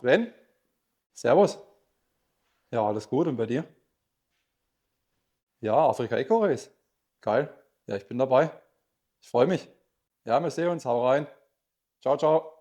Sven, servus. Ja, alles gut und bei dir? Ja, Afrika Eco Race. Geil. Ja, ich bin dabei. Ich freue mich. Ja, wir sehen uns. Hau rein. Ciao, ciao.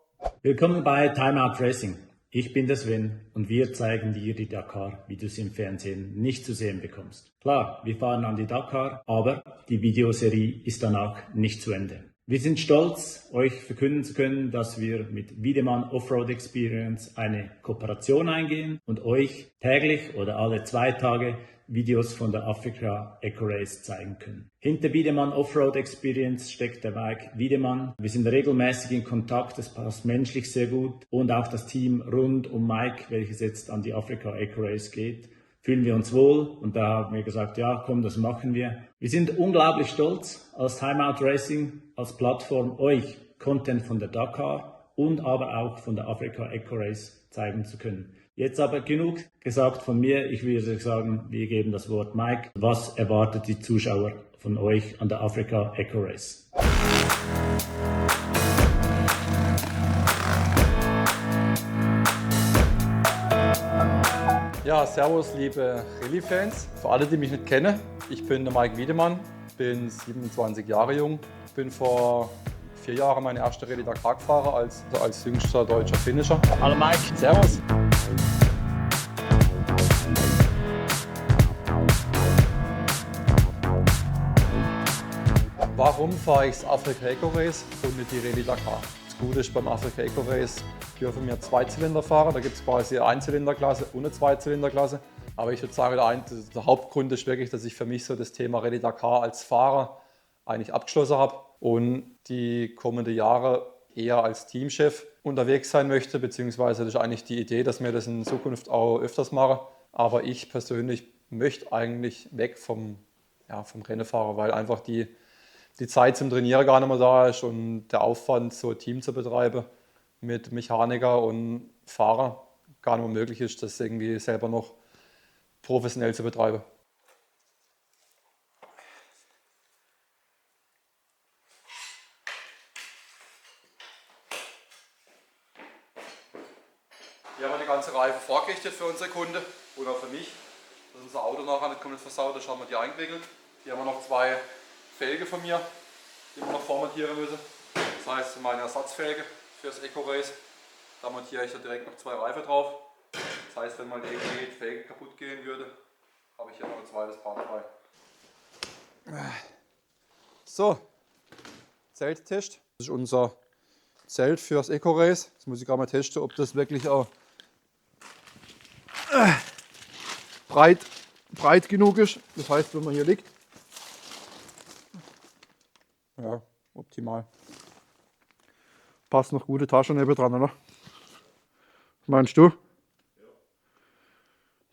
Willkommen bei Timeout Racing. Ich bin der Sven und wir zeigen dir die Dakar, wie du sie im Fernsehen nicht zu sehen bekommst. Klar, wir fahren an die Dakar, aber die Videoserie ist danach nicht zu Ende. Wir sind stolz, euch verkünden zu können, dass wir mit Wiedemann Offroad Experience eine Kooperation eingehen und euch täglich oder alle 2 Tage Videos von der Afrika Eco Race zeigen können. Hinter Wiedemann Offroad Experience steckt der Mike Wiedemann. Wir sind regelmäßig in Kontakt, es passt menschlich sehr gut und auch das Team rund um Mike, welches jetzt an die Afrika Eco Race geht, fühlen wir uns wohl und da haben wir gesagt, ja komm, das machen wir. Wir sind unglaublich stolz als Timeout Racing, als Plattform euch Content von der Dakar und aber auch von der Afrika Eco Race zeigen zu können. Jetzt aber genug gesagt von mir. Ich würde sagen, wir geben das Wort Mike. Was erwartet die Zuschauer von euch an der Afrika Eco Race? Ja, servus, liebe Rallye-Fans. Für alle, die mich nicht kennen, ich bin der Mike Wiedemann, bin 27 Jahre jung, bin vor 4 Jahren meine erste Rallye Dakar gefahren als jüngster deutscher Finisher. Hallo Mike. Servus. Warum fahre ich das Afrika Eco Race und nicht die Rallye Dakar? Das Gute ist beim Afrika Eco Race dürfen wir Zweizylinder fahren. Da gibt es quasi eine Einzylinderklasse und eine Zweizylinderklasse. Aber ich würde sagen, der Hauptgrund ist wirklich, dass ich für mich so das Thema Rallye Dakar als Fahrer eigentlich abgeschlossen habe und die kommenden Jahre eher als Teamchef unterwegs sein möchte, beziehungsweise das ist eigentlich die Idee, dass wir das in Zukunft auch öfters machen. Aber ich persönlich möchte eigentlich weg vom Rennfahrer, weil einfach die Zeit zum Trainieren gar nicht mehr da ist und der Aufwand, so ein Team zu betreiben mit Mechaniker und Fahrer gar nicht mehr möglich ist, das irgendwie selber noch professionell zu betreiben. Hier haben wir eine ganze Reife vorgerichtet für unsere Kunde oder für mich, dass unser Auto nachher nicht komplett versaut ist, haben wir die eingewickelt. Hier haben wir noch 2 Felgen von mir, die wir noch formatieren müssen. Das heißt, meine Ersatzfelge für das Eco Race. Da montiere ich da direkt noch 2 Reifen drauf. Das heißt, wenn mal irgendwie die Felge kaputt gehen würde, habe ich hier noch ein zweites Part dabei. So, Zelttest. Das ist unser Zelt für das Eco Race. Jetzt muss ich gerade mal testen, ob das wirklich auch breit genug ist. Das heißt, wenn man hier liegt, ja, optimal. Passt noch gute Tasche neben dran, oder? Was meinst du? Ja.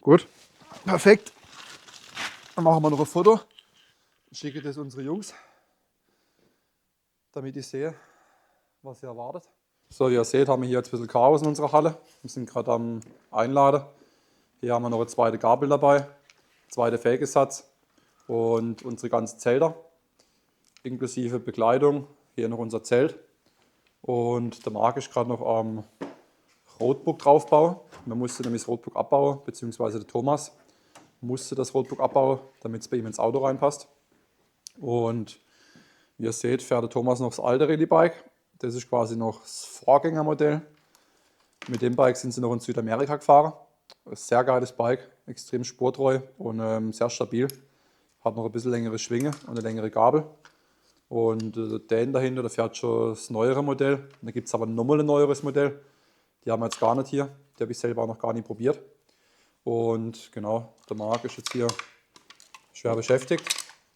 Gut. Perfekt. Dann machen wir noch ein Foto. Schicke das unsere Jungs, damit ich sehe, was ihr erwartet. So, wie ihr seht, haben wir hier jetzt ein bisschen Chaos in unserer Halle. Wir sind gerade am Einladen. Hier haben wir noch eine zweite Gabel dabei, zweite Felgesatz und unsere ganzen Zelter, inklusive Bekleidung. Hier noch unser Zelt. Und der Marc ist gerade noch am Roadbook draufbauen. Man musste nämlich das Roadbook abbauen, beziehungsweise der Thomas musste das Roadbook abbauen, damit es bei ihm ins Auto reinpasst. Und wie ihr seht, fährt der Thomas noch das alte Rallye-Bike. Das ist quasi noch das Vorgängermodell. Mit dem Bike sind sie noch in Südamerika gefahren. Ein sehr geiles Bike, extrem spurtreu und sehr stabil. Hat noch ein bisschen längere Schwinge und eine längere Gabel. Und der Dan dahinter, der fährt schon das neuere Modell. Da gibt es aber nochmal ein neueres Modell. Die haben wir jetzt gar nicht hier. Die habe ich selber auch noch gar nicht probiert. Und genau, der Marc ist jetzt hier schwer beschäftigt.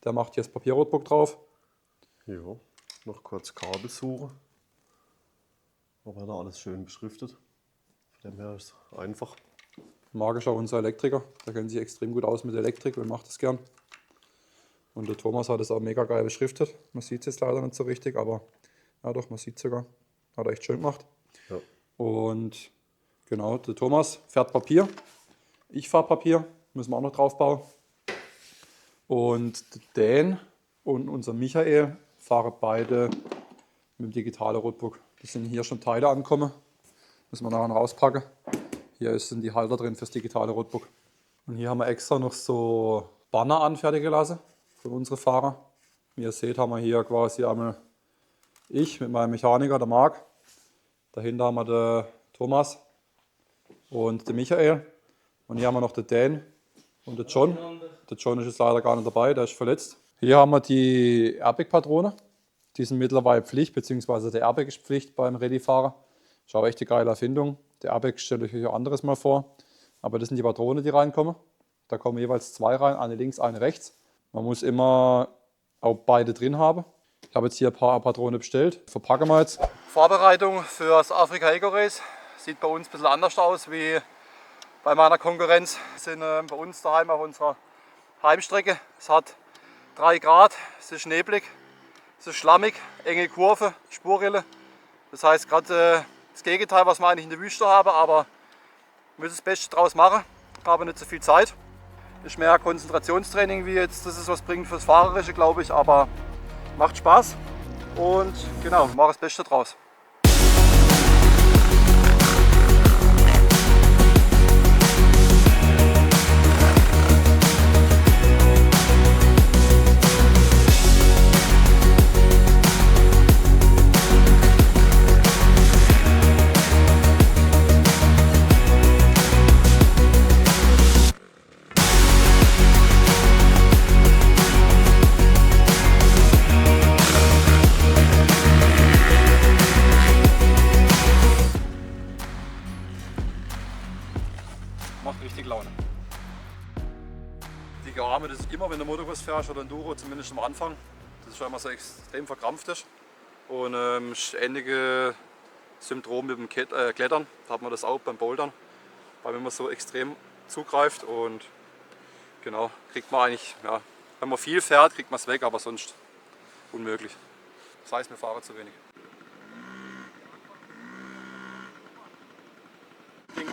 Der macht hier das Papierrotbook drauf. Ja, noch kurz Kabel suchen. Aber da alles schön beschriftet. Von dem her ist es einfach. Marc ist auch unser Elektriker. Der kennt sich extrem gut aus mit Elektrik und macht das gern. Und der Thomas hat es auch mega geil beschriftet. Man sieht es jetzt leider nicht so richtig, aber ja doch, man sieht es sogar. Hat er echt schön gemacht. Ja. Und genau, der Thomas fährt Papier. Ich fahre Papier, müssen wir auch noch drauf bauen. Und der Dan und unser Michael fahren beide mit dem digitalen Roadbook. Die sind hier schon Teile angekommen. Müssen wir nachher noch auspacken. Hier sind die Halter drin fürs digitale Roadbook. Und hier haben wir extra noch so Banner anfertigen lassen von unseren Fahrern. Wie ihr seht, haben wir hier quasi einmal ich mit meinem Mechaniker, der Marc. Dahinter haben wir den Thomas und den Michael. Und hier haben wir noch den Dan und den John. Der John ist jetzt leider gar nicht dabei, der ist verletzt. Hier haben wir die Airbag-Patronen. Die sind mittlerweile Pflicht, beziehungsweise der Airbag ist Pflicht beim Rallye-Fahrer. Ist auch echt eine geile Erfindung. Der Airbag stellt euch ein anderes Mal vor. Aber das sind die Patronen, die reinkommen. Da kommen jeweils 2 rein, eine links, eine rechts. Man muss immer auch beide drin haben. Ich habe jetzt hier ein paar Patronen bestellt. Verpacken wir jetzt. Vorbereitung für das Afrika Eco Race. Sieht bei uns ein bisschen anders aus wie bei meiner Konkurrenz. Wir sind bei uns daheim auf unserer Heimstrecke. Es hat 3 Grad, es ist neblig, es ist schlammig, enge Kurve, Spurrille. Das heißt gerade das Gegenteil, was wir eigentlich in der Wüste haben, aber wir müssen das Beste draus machen. Ich habe nicht so viel Zeit. Ist mehr Konzentrationstraining, wie jetzt das ist was bringt fürs Fahrerische, glaube ich, aber macht Spaß und genau, wir machen das Beste draus. Macht richtig Laune. Die Garame, das ist immer, wenn du Motocross fährst oder Enduro, zumindest am Anfang, das ist schon immer so extrem verkrampft ist. Und ähnliche Symptome mit dem Klettern, da hat man das auch beim Bouldern, weil wenn man so extrem zugreift und genau, kriegt man eigentlich, ja, wenn man viel fährt, kriegt man es weg, aber sonst unmöglich. Das heißt, wir fahren zu wenig.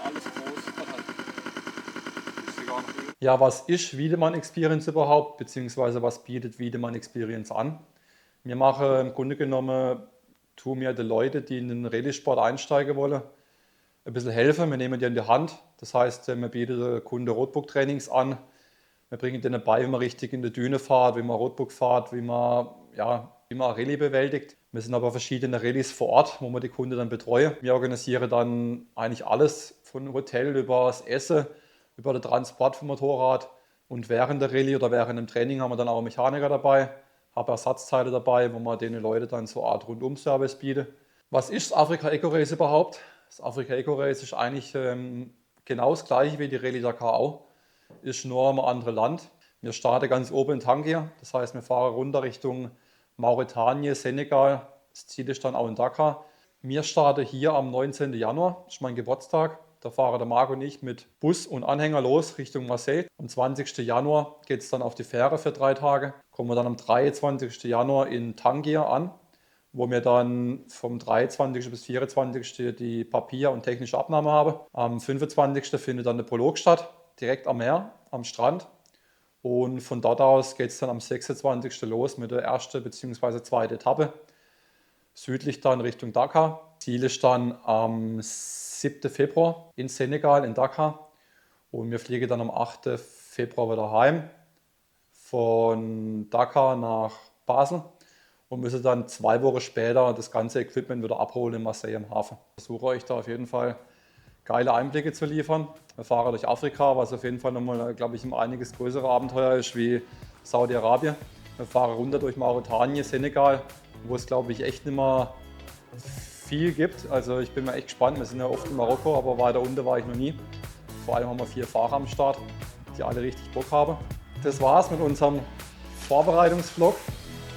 Alles groß. Ja, was ist Wiedemann Experience überhaupt, beziehungsweise was bietet Wiedemann Experience an? Wir machen im Grunde genommen, tun mir die Leute, die in den Rallye-Sport einsteigen wollen, ein bisschen helfen. Wir nehmen die in die Hand. Das heißt, wir bieten den Kunden Roadbook-Trainings an. Wir bringen denen bei, wie man richtig in der Düne fährt, wie man Roadbook fährt, wie man Rallye bewältigt. Wir sind aber verschiedene Rallyes vor Ort, wo wir die Kunden dann betreuen. Wir organisieren dann eigentlich alles von Hotel über das Essen, über den Transport vom Motorrad. Und während der Rallye oder während dem Training haben wir dann auch Mechaniker dabei, haben Ersatzteile dabei, wo wir den Leuten dann so eine Art Rundum-Service bieten. Was ist das Afrika Eco Race überhaupt? Das Afrika Eco Race ist eigentlich genau das gleiche wie die Rallye Dakar auch, ist nur ein anderes Land. Wir starten ganz oben in Tangier, das heißt wir fahren runter Richtung Mauretanien, Senegal, das Ziel ist dann auch in Dakar. Wir starten hier am 19. Januar, das ist mein Geburtstag. Da fahren der Marc und ich mit Bus und Anhänger los Richtung Marseille. Am 20. Januar geht es dann auf die Fähre für 3 Tage. Kommen wir dann am 23. Januar in Tangier an, wo wir dann vom 23. bis 24. die Papier- und technische Abnahme haben. Am 25. findet dann der Prolog statt, direkt am Meer, am Strand. Und von dort aus geht es dann am 26. los mit der ersten bzw. zweiten Etappe. Südlich dann Richtung Dakar. Ziel ist dann am 7. Februar in Senegal, in Dakar. Und wir fliegen dann am 8. Februar wieder heim von Dakar nach Basel und müssen dann 2 Wochen später das ganze Equipment wieder abholen in Marseille am Hafen. Ich versuche euch da auf jeden Fall geile Einblicke zu liefern. Wir fahren durch Afrika, was auf jeden Fall nochmal, glaube ich, ein einiges größere Abenteuer ist wie Saudi-Arabien. Wir fahren runter durch Mauretanien, Senegal, wo es, glaube ich, echt nicht mehr viel gibt. Also ich bin mal echt gespannt. Wir sind ja oft in Marokko, aber weiter unten war ich noch nie. Vor allem haben wir 4 Fahrer am Start, die alle richtig Bock haben. Das war's mit unserem Vorbereitungsvlog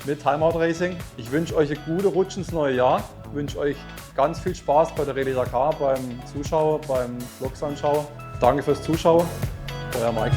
mit Timeout Racing. Ich wünsche euch eine gute Rutsch ins neue Jahr. Ich wünsche euch ganz viel Spaß bei der Rallye Dakar, beim Zuschauen, beim Vlogs anschauen. Danke fürs Zuschauen. Euer Mike.